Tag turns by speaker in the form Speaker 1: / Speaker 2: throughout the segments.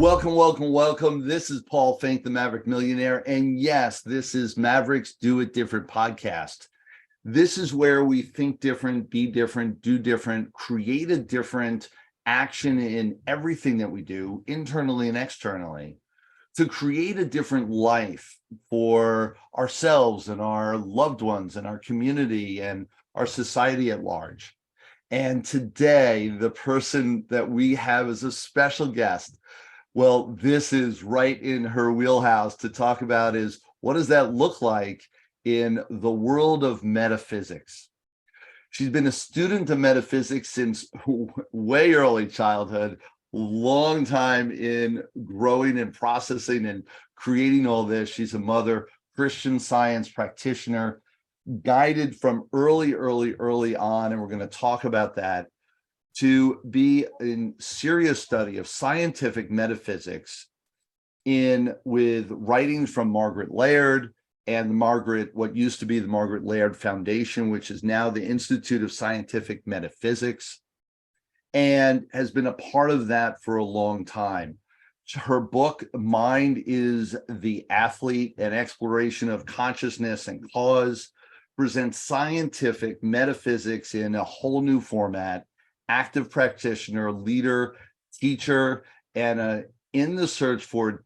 Speaker 1: Welcome, welcome, welcome. This is Paul Finck, the Maverick Millionaire. And yes, this is Maverick's Do It Different podcast. This is where we think different, be different, do different, create a different action in everything that we do, internally and externally, to create a different life for ourselves and our loved ones and our community and our society at large. And today, the person that we have as a special guest, well, this is right in her wheelhouse to talk about is what does that look like in the world of metaphysics? She's been a student of metaphysics since way early childhood, long time in growing and processing and creating all this. She's a mother, Christian Science practitioner, guided from early on, and we're going to talk about that, to be in serious study of scientific metaphysics with writings from Margaret Laird and what used to be the Margaret Laird Foundation, which is now the Institute of Scientific Metaphysics, and has been a part of that for a long time. Her book, Mind is the Athlete, an Exploration of Consciousness and Cause, presents scientific metaphysics in a whole new format. Active practitioner, leader, teacher, and in the search for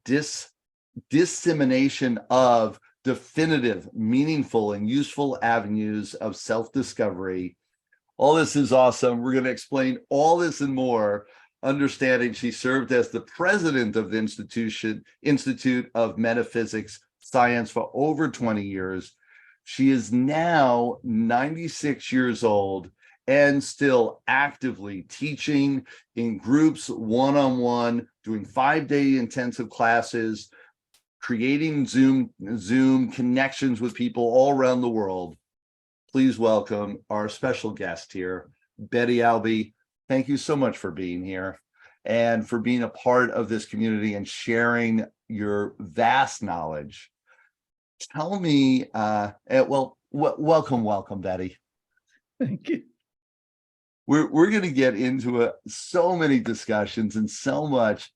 Speaker 1: dissemination of definitive, meaningful, and useful avenues of self-discovery. All this is awesome. We're going to explain all this and more, understanding she served as the president of the Institute of Metaphysics Science for over 20 years. She is now 96 years old and still actively teaching in groups, one-on-one, doing 5-day intensive classes, creating Zoom connections with people all around the world. Please welcome our special guest here, Betty Albee. Thank you so much for being here and for being a part of this community and sharing your vast knowledge. Tell me, welcome, Betty.
Speaker 2: Thank you.
Speaker 1: We're going to get into so many discussions and so much.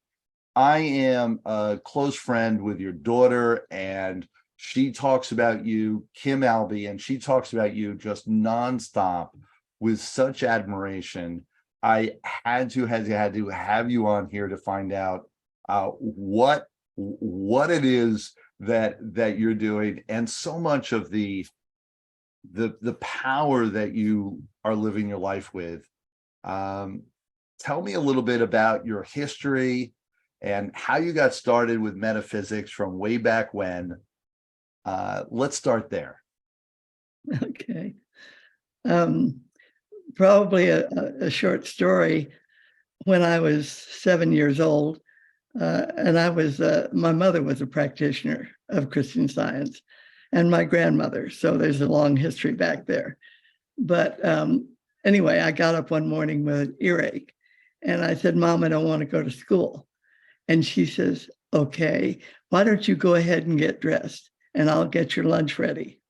Speaker 1: I am a close friend with your daughter, and she talks about you, Kim Albee, and she talks about you just nonstop with such admiration. I had to have you on here to find out what it is that you're doing, and so much of the power that you are living your life with. Tell me a little bit about your history and how you got started with metaphysics from way back when. Let's start there.
Speaker 2: Okay. Probably a short story. When I was 7 years old, and my mother was a practitioner of Christian Science, and my grandmother. So there's a long history back there. But anyway, I got up one morning with an earache, and I said, "Mom, I don't want to go to school." And she says, "Okay, why don't you go ahead and get dressed, and I'll get your lunch ready."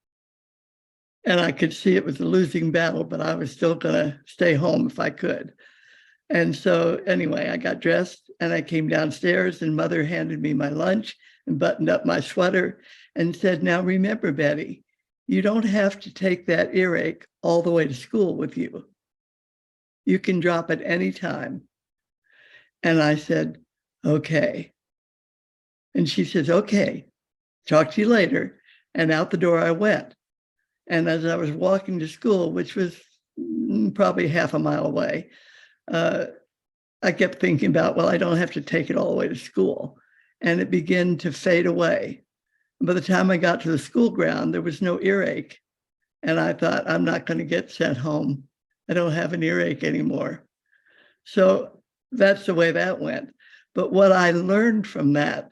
Speaker 2: And I could see it was a losing battle, but I was still going to stay home if I could. And so anyway, I got dressed and I came downstairs, and Mother handed me my lunch and buttoned up my sweater and said, "Now remember, Betty, you don't have to take that earache all the way to school with you. You can drop it any time." And I said, "Okay." And she says, "Okay, talk to you later." And out the door I went. And as I was walking to school, which was probably half a mile away, I kept thinking about, well, I don't have to take it all the way to school. And it began to fade away. By the time I got to the school ground, there was no earache. And I thought, I'm not going to get sent home. I don't have an earache anymore. So that's the way that went. But what I learned from that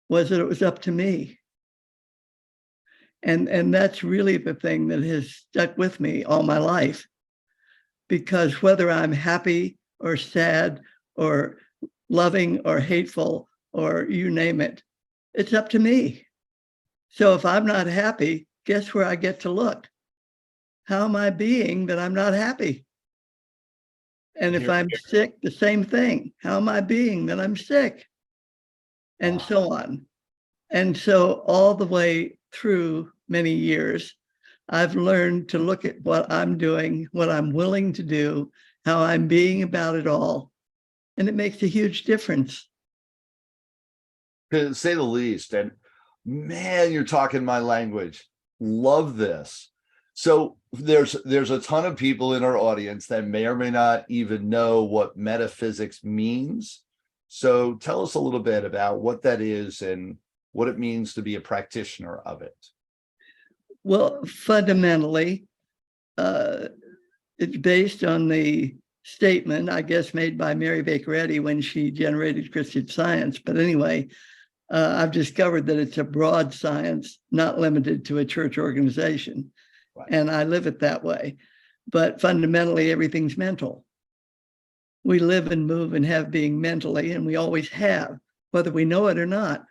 Speaker 2: was that it was up to me. And that's really the thing that has stuck with me all my life. Because whether I'm happy or sad or loving or hateful or you name it, it's up to me. So if I'm not happy, guess where I get to look? How am I being that I'm not happy? And if I'm sick, the same thing. How am I being that I'm sick? and so on. And so all the way through many years, I've learned to look at what I'm doing, what I'm willing to do, how I'm being about it all. And it makes a huge difference.
Speaker 1: To say the least. And man, you're talking my language. Love this. So there's a ton of people in our audience that may or may not even know what metaphysics means. So tell us a little bit about what that is and what it means to be a practitioner of it.
Speaker 2: Well, fundamentally, it's based on the statement, I guess, made by Mary Baker Eddy when she generated Christian Science. But anyway, I've discovered that it's a broad science, not limited to a church organization.
Speaker 1: Right.
Speaker 2: And I live it that way. But fundamentally, everything's mental. We live and move and have being mentally, and we always have, whether we know it or not.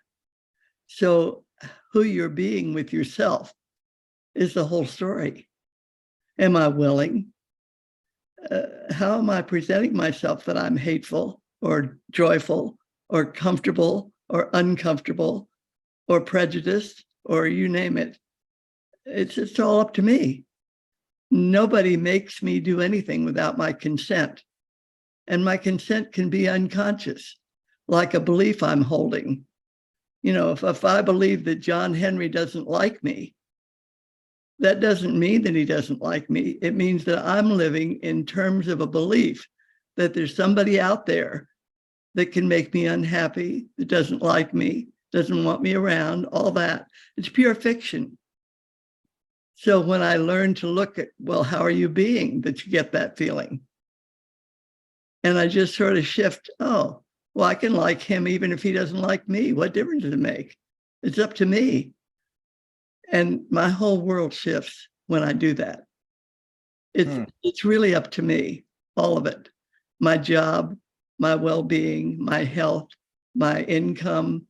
Speaker 2: So who you're being with yourself is the whole story. Am I willing? How am I presenting myself that I'm hateful or joyful or comfortable or uncomfortable or prejudiced or you name it? It's all up to me. Nobody makes me do anything without my consent. And my consent can be unconscious, like a belief I'm holding. You know, if I believe that John Henry doesn't like me, that doesn't mean that he doesn't like me. It means that I'm living in terms of a belief that there's somebody out there that can make me unhappy, that doesn't like me, doesn't want me around, all that. It's pure fiction. So when I learn to look at, well, how are you being that you get that feeling? And I just sort of shift, oh, well, I can like him even if he doesn't like me. What difference does it make? It's up to me. And my whole world shifts when I do that. It's really up to me, all of it. My job, my well-being, my health, my income,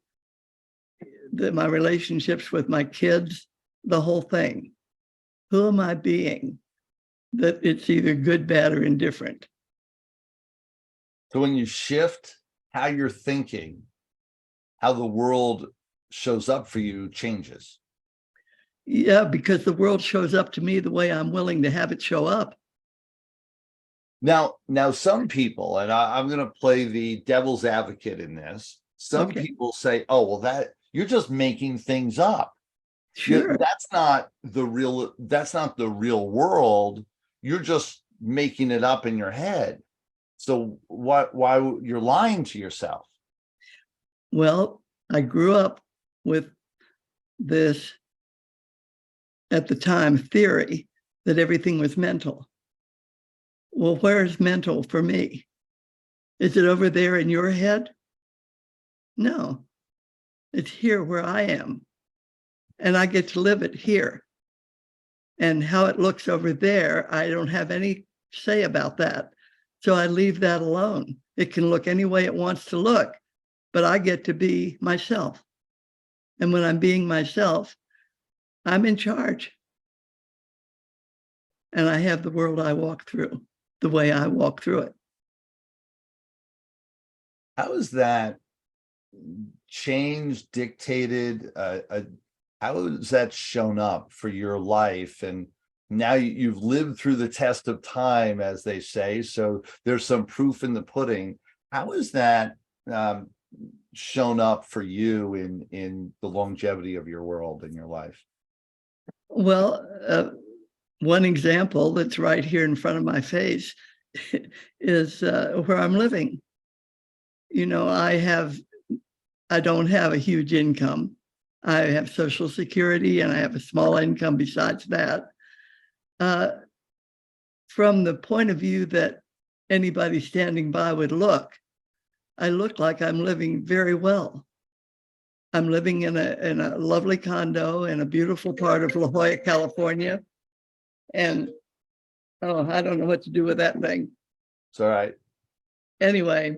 Speaker 2: my relationships with my kids, the whole thing. Who am I being that it's either good, bad, or indifferent?
Speaker 1: So when you shift how you're thinking, how the world shows up for you changes.
Speaker 2: Yeah, because the world shows up to me the way I'm willing to have it show up.
Speaker 1: Now some people, and I'm going to play the devil's advocate in this. Some people say, oh, well, that you're just making things up.
Speaker 2: Sure.
Speaker 1: That's not the real world. You're just making it up in your head. So why you're lying to yourself?
Speaker 2: Well, I grew up with this, at the time, theory that everything was mental. Well, where's mental for me? Is it over there in your head? No, it's here where I am. And I get to live it here. And how it looks over there, I don't have any say about that. So I leave that alone. It can look any way it wants to look, but I get to be myself. And when I'm being myself, I'm in charge. And I have the world I walk through, the way I walk through it.
Speaker 1: How is that change dictated? How has that shown up for your life? And now you've lived through the test of time, as they say. So there's some proof in the pudding. How is that shown up for you in the longevity of your world and your life?
Speaker 2: Well, one example that's right here in front of my face is where I'm living. You know, I don't have a huge income. I have Social Security and I have a small income besides that. From the point of view that anybody standing by would look, I look like I'm living very well. I'm living in a lovely condo in a beautiful part of La Jolla, California. And oh, I don't know what to do with that thing.
Speaker 1: It's all right.
Speaker 2: Anyway,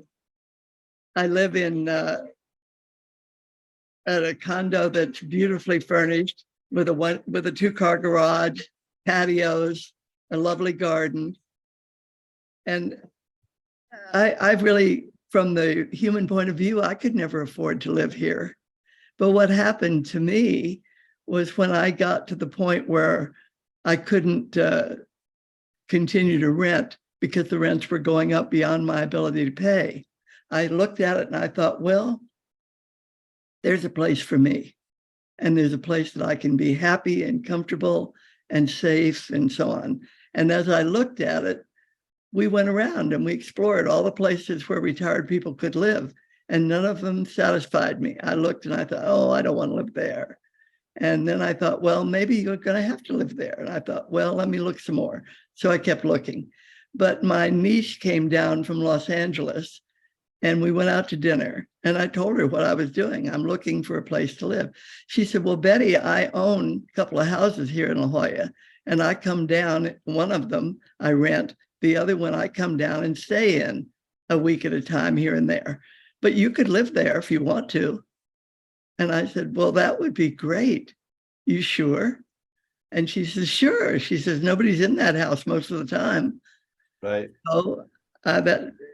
Speaker 2: I live in at a condo that's beautifully furnished with a 2-car garage, patios, a lovely garden. And I've really from the human point of view, I could never afford to live here. But what happened to me was when I got to the point where I couldn't continue to rent because the rents were going up beyond my ability to pay, I looked at it and I thought, well, there's a place for me. And there's a place that I can be happy and comfortable and safe and so on. And as I looked at it, we went around and we explored all the places where retired people could live, and none of them satisfied me. I looked and I thought, oh, I don't want to live there. And then I thought, well, maybe you're going to have to live there. And I thought, well, let me look some more. So I kept looking. But my niece came down from Los Angeles and we went out to dinner. And I told her what I was doing. I'm looking for a place to live. She said, well, Betty, I own a couple of houses here in La Jolla, and I come down, one of them I rent, the other one I come down and stay in a week at a time here and there. But you could live there if you want to. And I said, well, that would be great. You sure? And she says, sure. She says, nobody's in that house most of the time.
Speaker 1: Right.
Speaker 2: So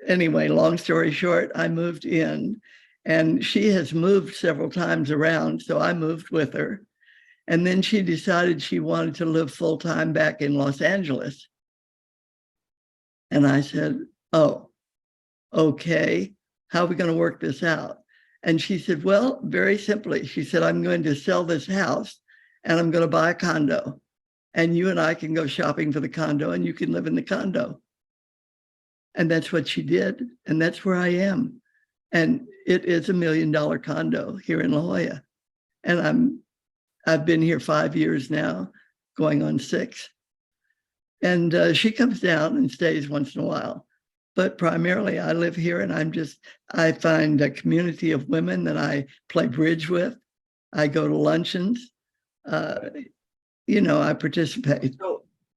Speaker 2: anyway, long story short, I moved in, and she has moved several times around. So I moved with her. And then she decided she wanted to live full time back in Los Angeles. And I said, oh, okay. How are we going to work this out? And she said, well, very simply, she said, I'm going to sell this house and I'm going to buy a condo. And you and I can go shopping for the condo and you can live in the condo. And that's what she did. And that's where I am. And it is $1 million condo here in La Jolla. And I've been here 5 years now, going on 6. And she comes down and stays once in a while. But primarily I live here, and I find a community of women that I play bridge with. I go to luncheons. I participate.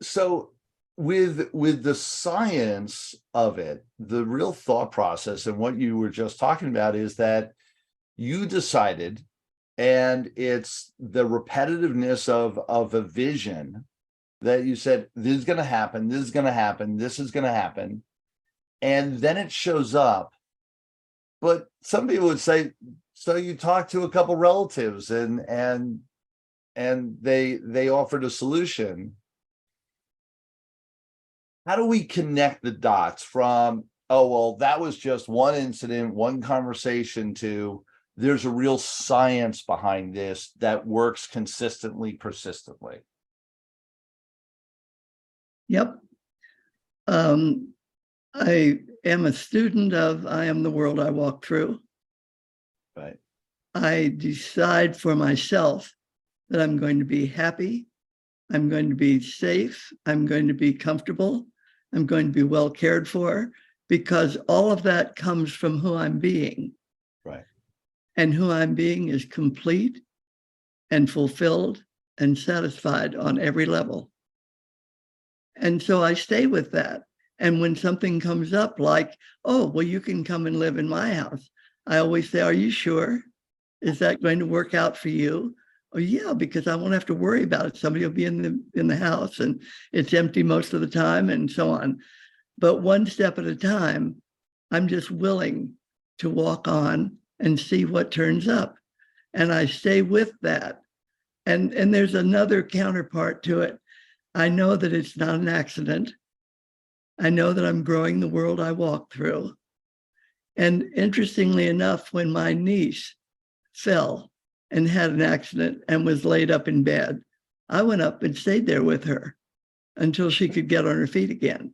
Speaker 1: So with the science of it, the real thought process and what you were just talking about is that you decided, and it's the repetitiveness of a vision that you said, this is going to happen, this is going to happen, this is going to happen. And then it shows up. But some people would say, so you talked to a couple relatives and they offered a solution. How do we connect the dots from, oh, well, that was just one incident, one conversation, to there's a real science behind this that works consistently, persistently?
Speaker 2: Yep. I am a student of I am the world I walk through.
Speaker 1: Right.
Speaker 2: I decide for myself that I'm going to be happy. I'm going to be safe. I'm going to be comfortable. I'm going to be well cared for, because all of that comes from who I'm being.
Speaker 1: Right.
Speaker 2: And who I'm being is complete and fulfilled and satisfied on every level. And so I stay with that. And when something comes up like, oh, well, you can come and live in my house, I always say, are you sure? Is that going to work out for you? Oh, yeah, because I won't have to worry about it. Somebody will be in the house and it's empty most of the time and so on. But one step at a time, I'm just willing to walk on and see what turns up. And I stay with that. And there's another counterpart to it. I know that it's not an accident. I know that I'm growing the world I walk through. And interestingly enough, when my niece fell and had an accident and was laid up in bed, I went up and stayed there with her until she could get on her feet again.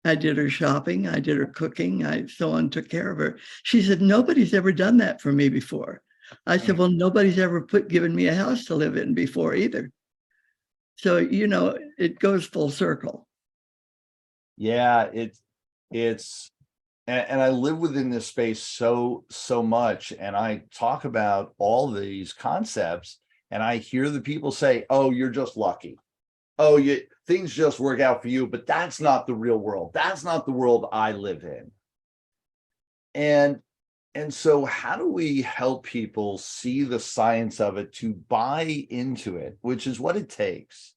Speaker 2: I did her shopping, I did her cooking, I so on, took care of her. She said, nobody's ever done that for me before. I said, well, nobody's ever given me a house to live in before either. So, it goes full circle.
Speaker 1: Yeah, it's and I live within this space so much, and I talk about all these concepts, and I hear the people say, oh, you're just lucky. Oh, things just work out for you, but that's not the real world. That's not the world I live in. And so how do we help people see the science of it, to buy into it, which is what it takes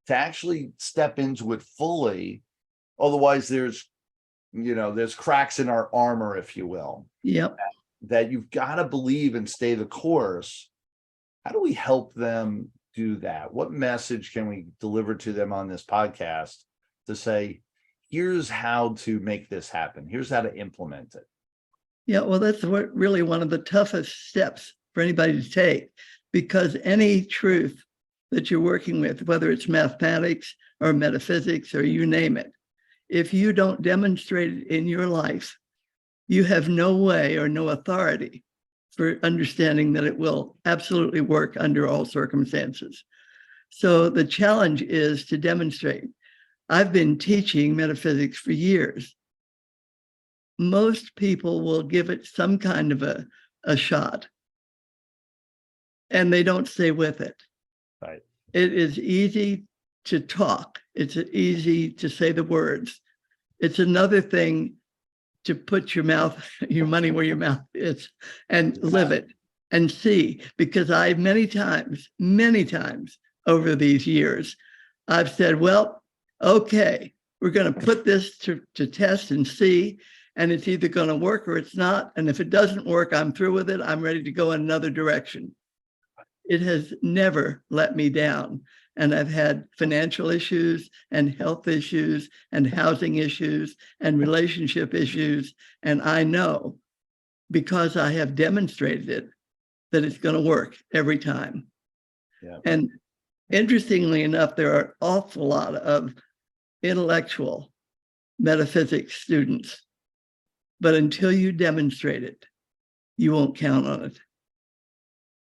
Speaker 1: to actually step into it fully? Otherwise, there's there's cracks in our armor, if you will,
Speaker 2: Yep.
Speaker 1: that you've got to believe and stay the course. How do we help them do that? What message can we deliver to them on this podcast to say, here's how to make this happen. Here's how to implement it.
Speaker 2: Yeah, well, that's really one of the toughest steps for anybody to take, because any truth that you're working with, whether it's mathematics or metaphysics or you name it, if you don't demonstrate it in your life, you have no way or no authority for understanding that it will absolutely work under all circumstances. So the challenge is to demonstrate. I've been teaching metaphysics for years. Most people will give it some kind of a shot, and they don't stay with it.
Speaker 1: Right.
Speaker 2: It is easy to talk. It's easy to say the words. It's another thing to put your money where your mouth is, and live it and see. Because many times over these years, I've said, well, okay, we're going to put this to test and see, and it's either going to work or it's not. And if it doesn't work, I'm through with it. I'm ready to go in another direction. It has never let me down. And I've had financial issues and health issues and housing issues and relationship issues. And I know, because I have demonstrated it, that it's going to work every time.
Speaker 1: Yeah.
Speaker 2: And interestingly enough, there are an awful lot of intellectual metaphysics students, but until you demonstrate it, you won't count on it.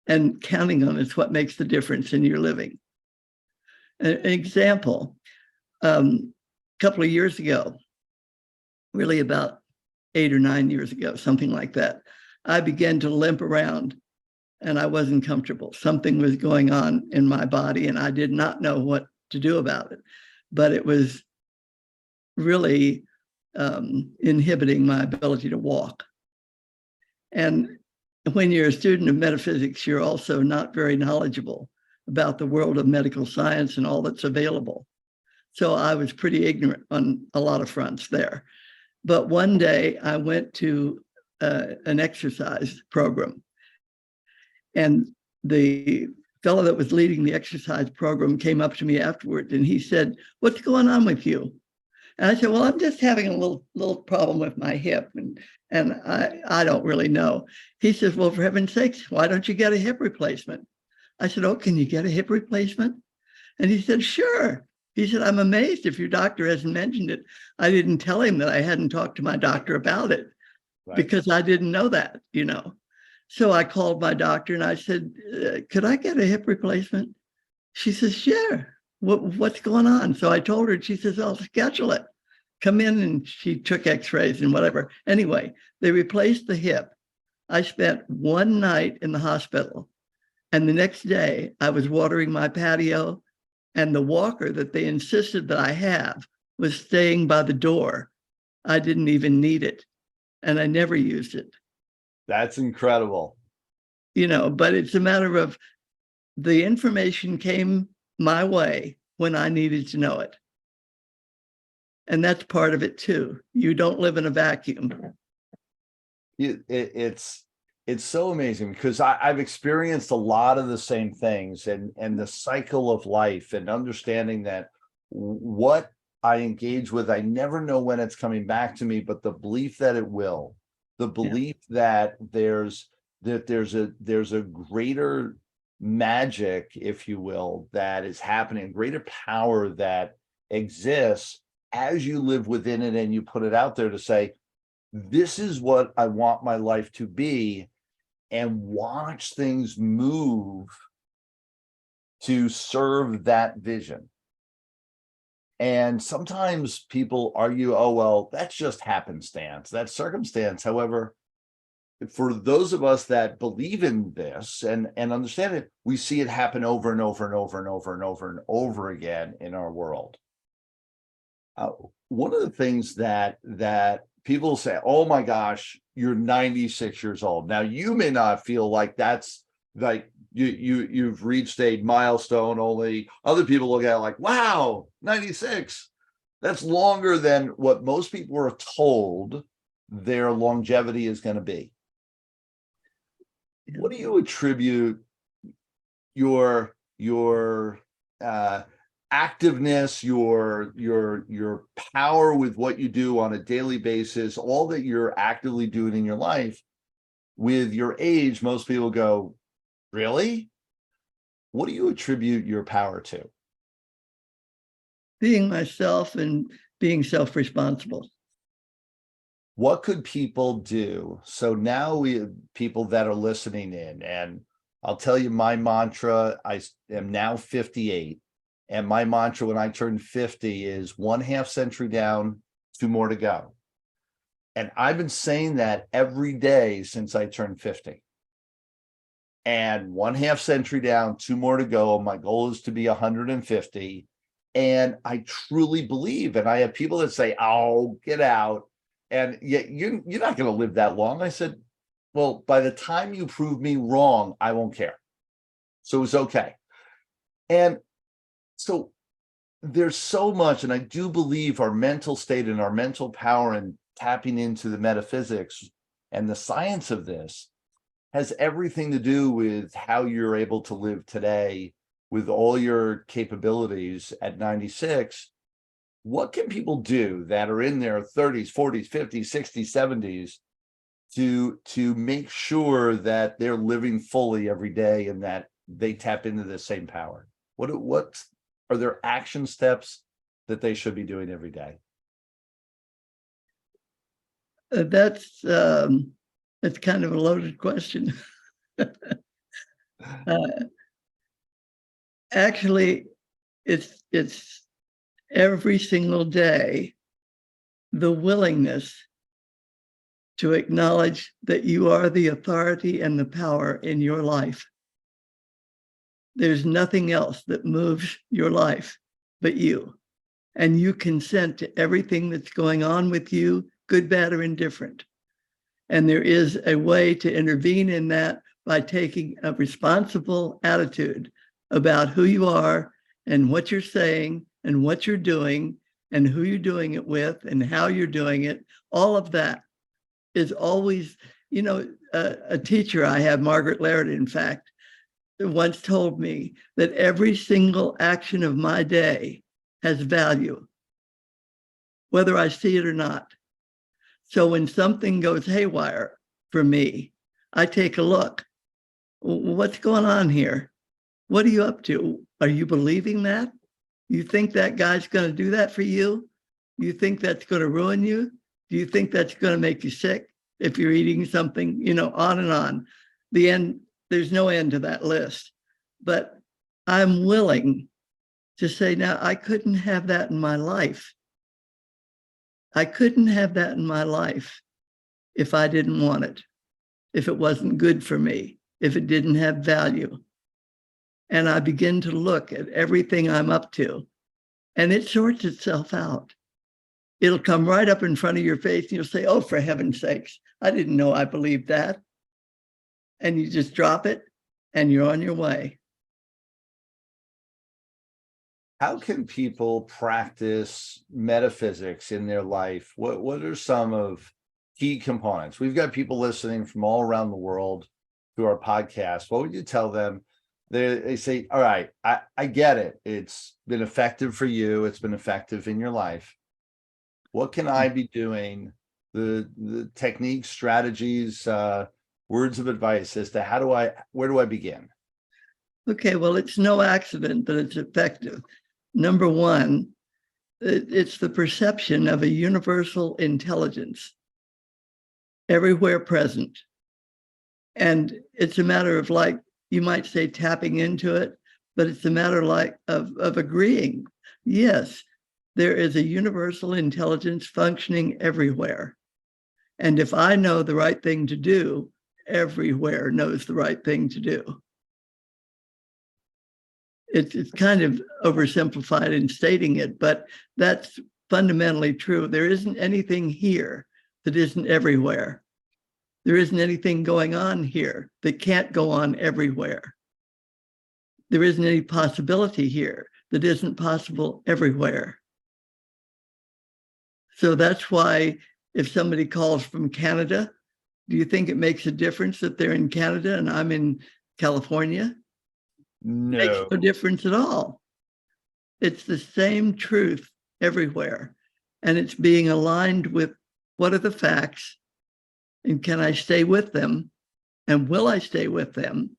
Speaker 2: And counting on it is what makes the difference in your living. An example, a couple of years ago, really about 8 or 9 years ago, something like that, I began to limp around and I wasn't comfortable. Something was going on in my body and I did not know what to do about it. But it was really inhibiting my ability to walk. And when you're a student of metaphysics, you're also not very knowledgeable about the world of medical science and all that's available. So I was pretty ignorant on a lot of fronts there. But one day I went to an exercise program, and the fellow that was leading the exercise program came up to me afterwards and he said, "What's going on with you?" And I said, "Well, I'm just having a little problem with my hip, and I don't really know." He says, "Well, for heaven's sakes, why don't you get a hip replacement?" I said, "Oh, can you get a hip replacement?" And he said, "Sure." He said, "I'm amazed if your doctor hasn't mentioned it." I didn't tell him that I hadn't talked to my doctor about it, right, because I didn't know that, So I called my doctor and I said, "Could I get a hip replacement?" She says, "Sure. What's going on?" So I told her, and she says, "I'll schedule it. Come in." And she took x-rays and whatever. Anyway, they replaced the hip. I spent one night in the hospital. And the next day I was watering my patio, and the walker that they insisted that I have was staying by the door. I didn't even need it, and I never used it.
Speaker 1: That's incredible.
Speaker 2: But it's a matter of the information came my way when I needed to know it. And that's part of it too. You don't live in a vacuum.
Speaker 1: It's so amazing because I've experienced a lot of the same things, and the cycle of life, and understanding that what I engage with, I never know when it's coming back to me, but the belief that it will, the belief that there's a greater magic, if you will, that is happening, greater power that exists as you live within it and you put it out there to say, this is what I want my life to be, and watch things move to serve that vision. And sometimes people argue, oh, well, that's just happenstance, that's circumstance. However, for those of us that believe in this and understand it, we see it happen over and over and over and over and over and over again in our world. One of the things that people say, "Oh my gosh, you're 96 years old." Now, you may not feel like that's like you've reached a milestone. Only other people look at it like, "Wow, 96." That's longer than what most people are told their longevity is going to be. What do you attribute your activeness, your power with what you do on a daily basis, all that you're actively doing in your life? With your age, most people go, really? What do you attribute your power to?
Speaker 2: Being myself and being self-responsible.
Speaker 1: What could people do? So now we have people that are listening in, and I'll tell you my mantra. I am now 58, and my mantra when I turn 50 is 1/2 century down, 2 more to go. And I've been saying that every day since I turned 50. And 1/2 century down, 2 more to go. My goal is to be 150. And I truly believe, and I have people that say, oh, get out. And yet you're not going to live that long. I said, well, by the time you prove me wrong, I won't care. So it's okay. And so there's so much, and I do believe our mental state and our mental power and tapping into the metaphysics and the science of this has everything to do with how you're able to live today with all your capabilities at 96. What can people do that are in their 30s, 40s, 50s, 60s, 70s to make sure that they're living fully every day and that they tap into the same power? What are there action steps that they should be doing every day?
Speaker 2: That's kind of a loaded question. Actually, it's every single day the willingness to acknowledge that you are the authority and the power in your life. There's nothing else that moves your life but you. And you consent to everything that's going on with you, good, bad, or indifferent. And there is a way to intervene in that by taking a responsible attitude about who you are and what you're saying and what you're doing and who you're doing it with and how you're doing it. All of that is always, a teacher I have, Margaret Laird, in fact, once told me that every single action of my day has value, whether I see it or not. So when something goes haywire for me, I take a look. What's going on here? What are you up to? Are you believing that? You think that guy's going to do that for you? You think that's going to ruin you? Do you think that's going to make you sick if you're eating something, on and on? The end, there's no end to that list. But I'm willing to say, now, I couldn't have that in my life. I couldn't have that in my life if I didn't want it, if it wasn't good for me, if it didn't have value. And I begin to look at everything I'm up to, and it sorts itself out. It'll come right up in front of your face, and you'll say, oh, for heaven's sakes, I didn't know I believed that. And you just drop it, and you're on your way.
Speaker 1: How can people practice metaphysics in their life? What are some of key components? We've got people listening from all around the world to our podcast. What would you tell them? They say, all right, I get it. It's been effective for you. It's been effective in your life. What can I be doing? The techniques, strategies, words of advice as to where do I begin?
Speaker 2: Okay, well, it's no accident that it's effective. Number one, it's the perception of a universal intelligence everywhere present. And it's a matter of, like, you might say, tapping into it, but it's a matter of agreeing. Yes, there is a universal intelligence functioning everywhere. And if I know the right thing to do, everywhere knows the right thing to do. It's kind of oversimplified in stating it, but that's fundamentally true. There isn't anything here that isn't everywhere. There isn't anything going on here that can't go on everywhere. There isn't any possibility here that isn't possible everywhere. So that's why if somebody calls from Canada, do you think it makes a difference that they're in Canada and I'm in California?
Speaker 1: No.
Speaker 2: Makes no difference at all. It's the same truth everywhere. And it's being aligned with what are the facts and can I stay with them? And will I stay with them?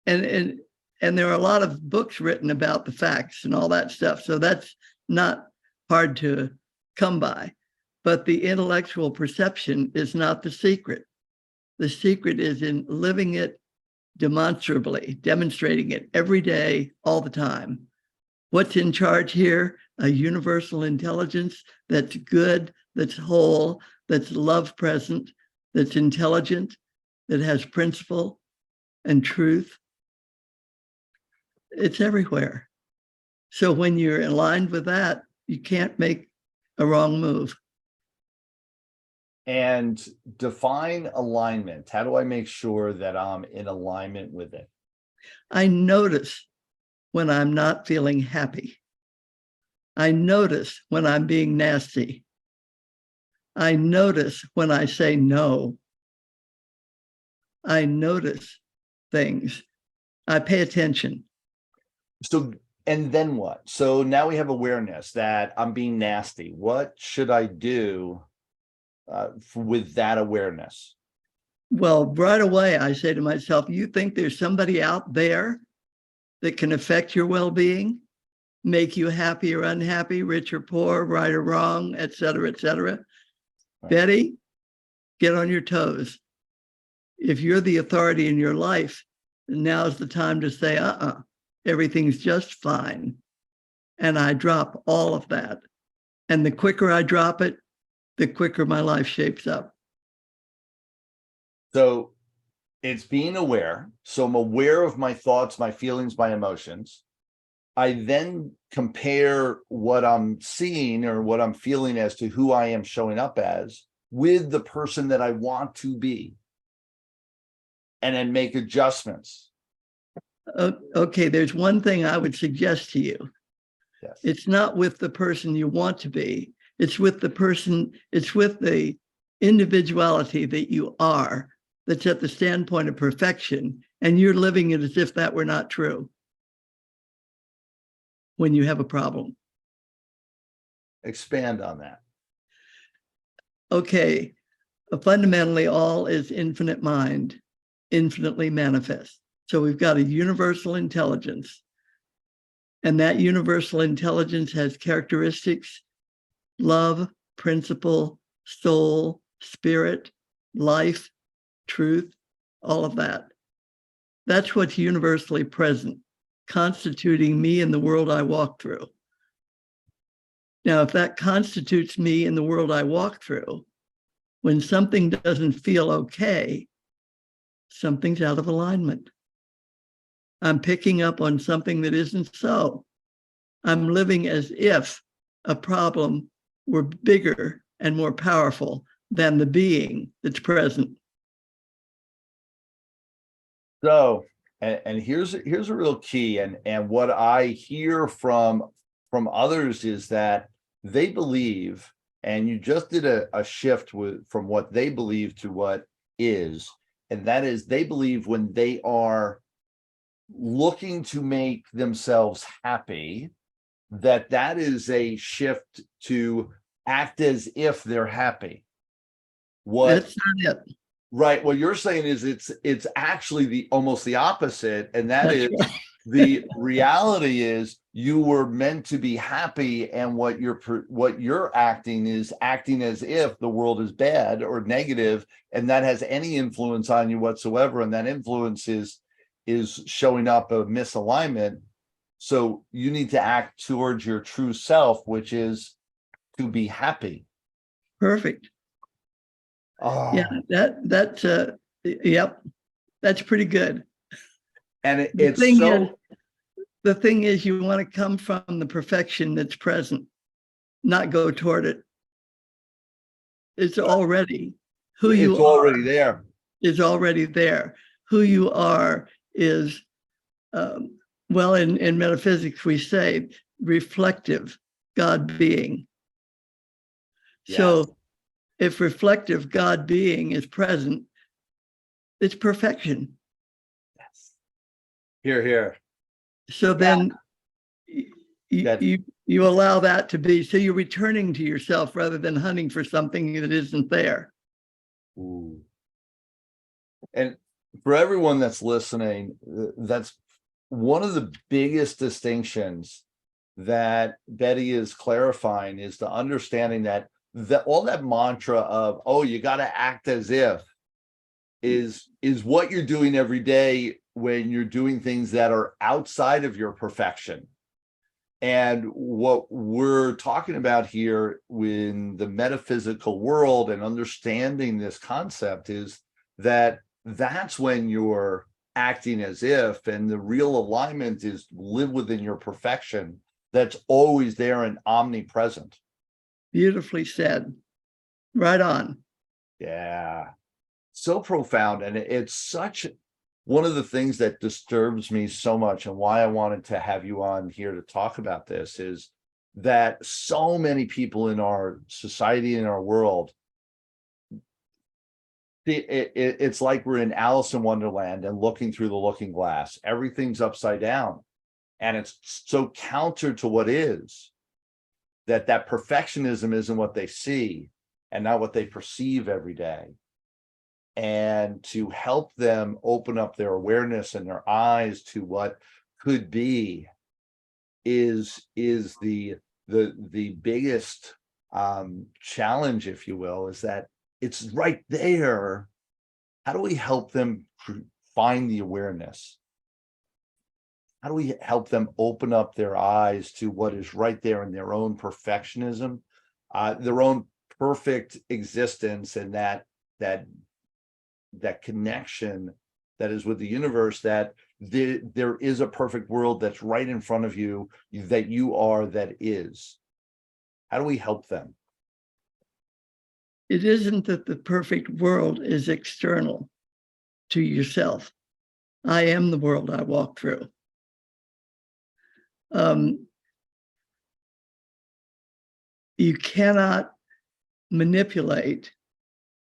Speaker 2: And there are a lot of books written about the facts and all that stuff. So that's not hard to come by. But the intellectual perception is not the secret. The secret is in living it demonstrably, demonstrating it every day, all the time. What's in charge here? A universal intelligence that's good, that's whole, that's love present, that's intelligent, that has principle and truth. It's everywhere. So when you're aligned with that, you can't make a wrong move.
Speaker 1: And define alignment. How do I make sure that I'm in alignment with it?
Speaker 2: I notice when I'm not feeling happy. I notice when I'm being nasty. I notice when I say no. I notice things. I pay attention.
Speaker 1: So, and then what? So now we have awareness that I'm being nasty. What should I do with that awareness?
Speaker 2: Well, right away, I say to myself, you think there's somebody out there that can affect your well-being, make you happy or unhappy, rich or poor, right or wrong, et cetera, et cetera. Right. Betty, get on your toes. If you're the authority in your life, now's the time to say, everything's just fine. And I drop all of that. And the quicker I drop it, the quicker my life shapes up.
Speaker 1: So it's being aware. So I'm aware of my thoughts, my feelings, my emotions. I then compare what I'm seeing or what I'm feeling as to who I am showing up as with the person that I want to be, and then make adjustments.
Speaker 2: Okay, there's one thing I would suggest to you.
Speaker 1: Yes.
Speaker 2: It's not with the person you want to be. It's with the person, it's with the individuality that you are, that's at the standpoint of perfection, and you're living it as if that were not true when you have a problem.
Speaker 1: Expand on that.
Speaker 2: Okay, fundamentally, all is infinite mind, infinitely manifest. So we've got a universal intelligence, and that universal intelligence has characteristics: love, principle, soul, spirit, life, truth, all of that. That's what's universally present, constituting me in the world I walk through. Now, if that constitutes me in the world I walk through, when something doesn't feel okay, something's out of alignment. I'm picking up on something that isn't so. I'm living as if a problem were bigger and more powerful than the being that's present.
Speaker 1: So, and here's a real key, and what I hear from others is that they believe, and you just did a shift from what they believe to what is, and that is they believe when they are looking to make themselves happy, that is a shift to act as if they're happy.
Speaker 2: That's not it.
Speaker 1: Right. What you're saying is it's actually almost the opposite. And that's is right. The reality is you were meant to be happy. And what you're acting is acting as if the world is bad or negative, and that has any influence on you whatsoever. And that influence is showing up a misalignment. So you need to act towards your true self, which is to be happy.
Speaker 2: Perfect.
Speaker 1: Oh.
Speaker 2: Yeah, that's yep, that's pretty good.
Speaker 1: And
Speaker 2: the thing is, you want to come from the perfection that's present, not go toward it. It's already who you are. It's
Speaker 1: already there.
Speaker 2: Is already there. Who you are is, well, in metaphysics, we say reflective God being.
Speaker 1: Yes.
Speaker 2: So if reflective God being is present, it's perfection.
Speaker 1: Yes. Here.
Speaker 2: So then you allow that to be, so you're returning to yourself rather than hunting for something that isn't there.
Speaker 1: Ooh. And for everyone that's listening, that's one of the biggest distinctions that Betty is clarifying, is the understanding that all that mantra of, oh, you got to act as if, is what you're doing every day when you're doing things that are outside of your perfection. And what we're talking about here in the metaphysical world and understanding this concept is that that's when you're acting as if, and the real alignment is live within your perfection that's always there and omnipresent.
Speaker 2: Beautifully said. Right on.
Speaker 1: Yeah. So profound. And it's such one of the things that disturbs me so much, and why I wanted to have you on here to talk about this, is that so many people in our society, in our world, it's like we're in Alice in Wonderland and looking through the looking glass. Everything's upside down. And it's so counter to what is, that perfectionism isn't what they see and not what they perceive every day. And to help them open up their awareness and their eyes to what could be is the biggest challenge, if you will, is that it's right there. How do we help them find the awareness? How do we help them open up their eyes to what is right there in their own perfectionism, their own perfect existence, and that connection that is with the universe, that there is a perfect world that's right in front of you, that you are, that is. How do we help them?
Speaker 2: It isn't that the perfect world is external to yourself. I am the world I walk through. You cannot manipulate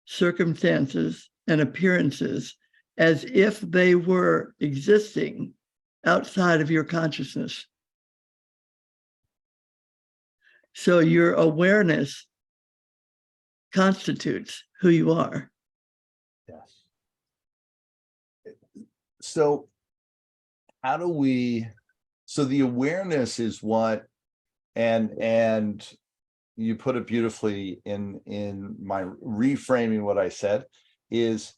Speaker 2: circumstances and appearances as if they were existing outside of your consciousness. So your awareness constitutes who you are.
Speaker 1: Yes. So how do we, so the awareness is what, and you put it beautifully in my reframing what I said is,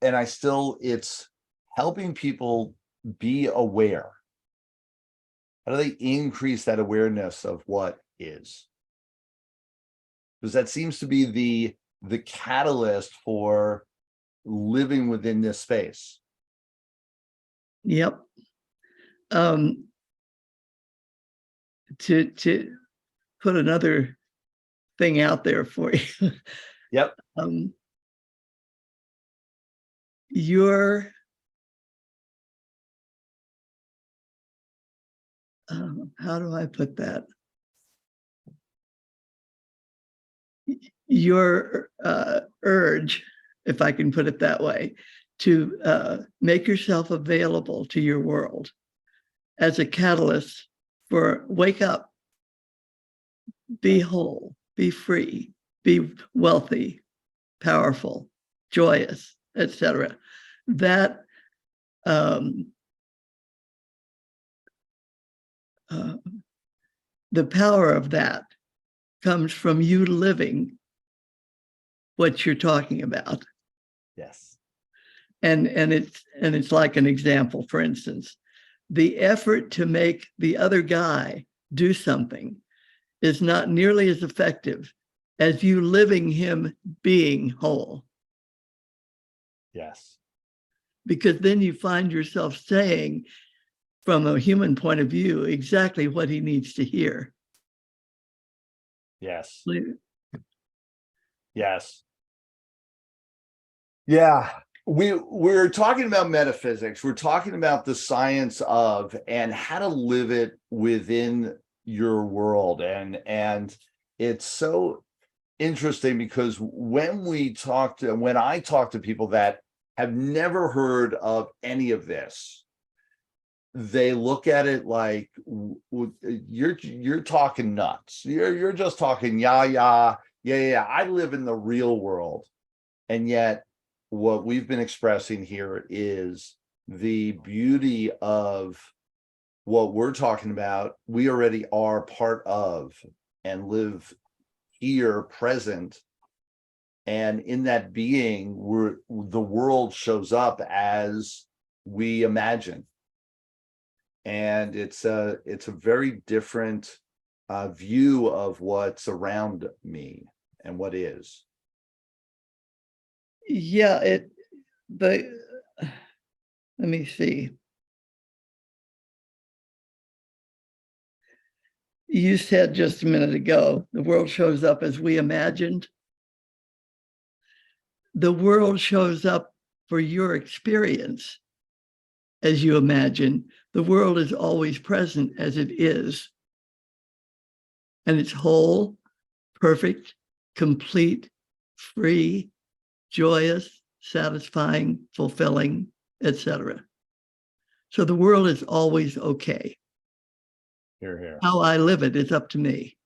Speaker 1: and it's helping people be aware. How do they increase that awareness of what is? Because that seems to be the catalyst for living within this space.
Speaker 2: Yep. To put another thing out there for you.
Speaker 1: Yep.
Speaker 2: Your how do I put that? Your urge, if I can put it that way, to make yourself available to your world as a catalyst for wake up, be whole, be free, be wealthy, powerful, joyous, etc. That the power of that comes from you living what you're talking about.
Speaker 1: Yes.
Speaker 2: And it's like an example, for instance, the effort to make the other guy do something is not nearly as effective as you living him being whole.
Speaker 1: Yes.
Speaker 2: Because then you find yourself saying, from a human point of view, exactly what he needs to hear.
Speaker 1: Yes. Yes. Yeah. We're talking about metaphysics. We're talking about the science of, and how to live it within your world. And it's so interesting because when I talk to people that have never heard of any of this, they look at it like you're talking nuts. You're just talking yeah. I live in the real world. And yet what we've been expressing here is the beauty of what we're talking about. We already are part of and live here present. And in that being, the world shows up as we imagine. And it's a very different view of what's around me and what is.
Speaker 2: Yeah, let me see. You said just a minute ago, the world shows up as we imagined. The world shows up for your experience as you imagine. The world is always present as it is. And it's whole, perfect, complete, free, joyous, satisfying, fulfilling, etc. So the world is always okay.
Speaker 1: Here.
Speaker 2: How I live it is up to me.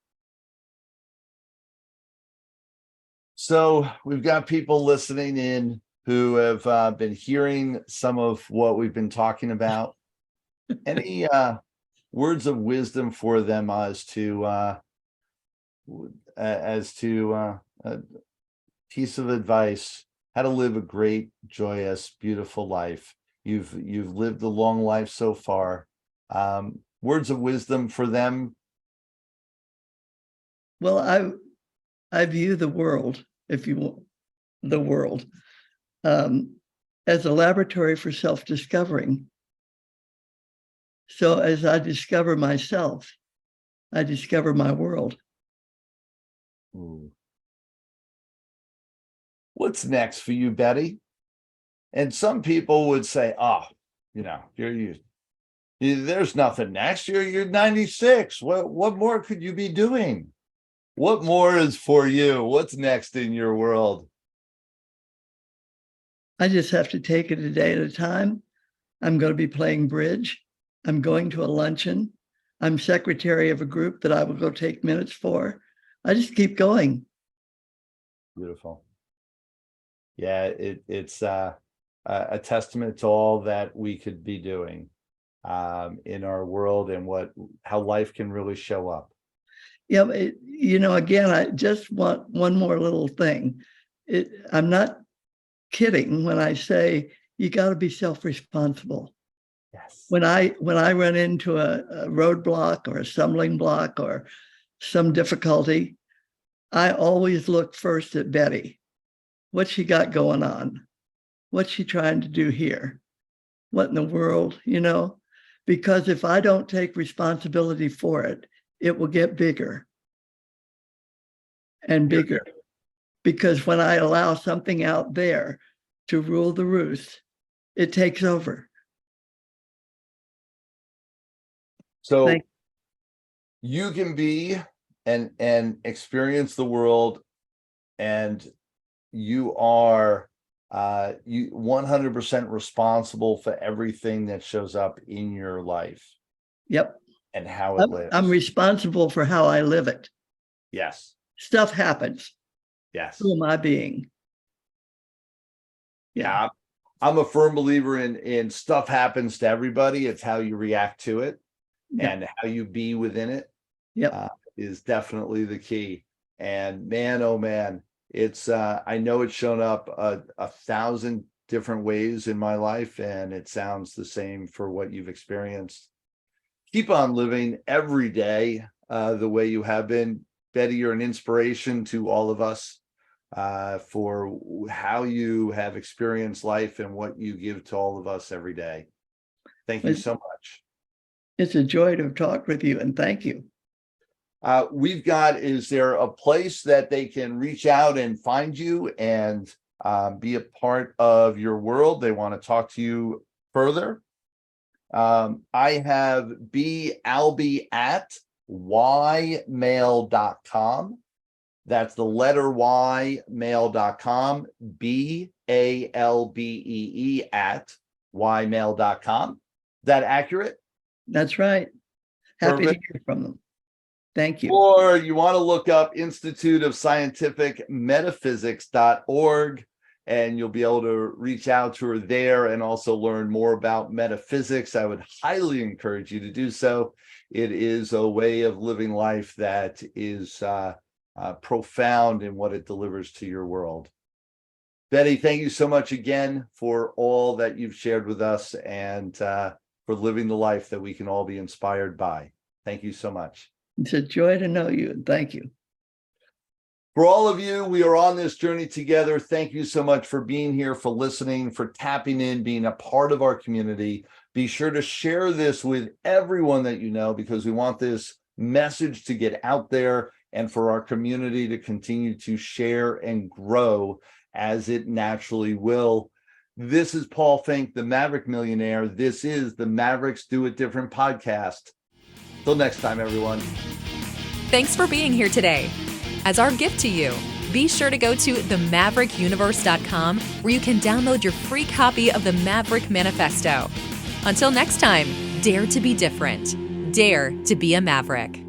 Speaker 1: So we've got people listening in who have been hearing some of what we've been talking about. Any words of wisdom for them as to a piece of advice, how to live a great, joyous, beautiful life? You've lived a long life so far. Words of wisdom for them.
Speaker 2: Well, I view the world, if you want, the world, as a laboratory for self-discovering. So as I discover myself, I discover my world.
Speaker 1: Ooh. What's next for you, Betty? And some people would say, "Oh, there's nothing next. You're 96. What more could you be doing? What more is for you? What's next in your world?"
Speaker 2: I just have to take it a day at a time. I'm going to be playing bridge. I'm going to a luncheon. I'm secretary of a group that I will go take minutes for. I just keep going.
Speaker 1: Beautiful. Yeah, it's a testament to all that we could be doing in our world and how life can really show up.
Speaker 2: Yeah, again, I just want one more little thing. I'm not kidding when I say you got to be self-responsible.
Speaker 1: Yes.
Speaker 2: When I run into a roadblock or a stumbling block or some difficulty, I always look first at Betty. What's she got going on? What's she trying to do here? What in the world, Because if I don't take responsibility for it, it will get bigger and bigger. Because when I allow something out there to rule the roost, it takes over.
Speaker 1: So you can be and experience the world, and you are 100% responsible for everything that shows up in your life.
Speaker 2: Yep.
Speaker 1: And how it lives.
Speaker 2: I'm responsible for how I live it.
Speaker 1: Yes.
Speaker 2: Stuff happens.
Speaker 1: Yes.
Speaker 2: Who am I being?
Speaker 1: Yeah. I'm a firm believer in stuff happens to everybody. It's how you react to it. Yep. And how you be within it.
Speaker 2: Yep.
Speaker 1: Is definitely the key. And man, oh man, it's I know it's shown up a 1,000 different ways in my life, and it sounds the same for what you've experienced. Keep on living every day the way you have been. Betty, you're an inspiration to all of us for how you have experienced life and what you give to all of us every day. Thank you so much.
Speaker 2: It's a joy to talk with you, and thank you.
Speaker 1: Is there a place that they can reach out and find you and be a part of your world? They want to talk to you further. I have Albee at ymail.com. That's the letter Y, mail.com, BALBEE at ymail.com. That accurate?
Speaker 2: That's right. Happy to
Speaker 1: Perfect.
Speaker 2: hear from them. Thank you.
Speaker 1: Or you want to look up Institute of Scientific Metaphysics.org, and you'll be able to reach out to her there and also learn more about metaphysics. I would highly encourage you to do so. It is a way of living life that is profound in what it delivers to your world. Betty, thank you so much again for all that you've shared with us and for living the life that we can all be inspired by. Thank you so much.
Speaker 2: It's a joy to know you. Thank you.
Speaker 1: For all of you, we are on this journey together. Thank you so much for being here, for listening, for tapping in, being a part of our community. Be sure to share this with everyone that you know, because we want this message to get out there and for our community to continue to share and grow as it naturally will. This is Paul Finck, the Maverick Millionaire. This is the Mavericks Do It Different podcast. Till next time, everyone.
Speaker 3: Thanks for being here today. As our gift to you, be sure to go to themaverickuniverse.com where you can download your free copy of the Maverick Manifesto. Until next time, dare to be different. Dare to be a Maverick.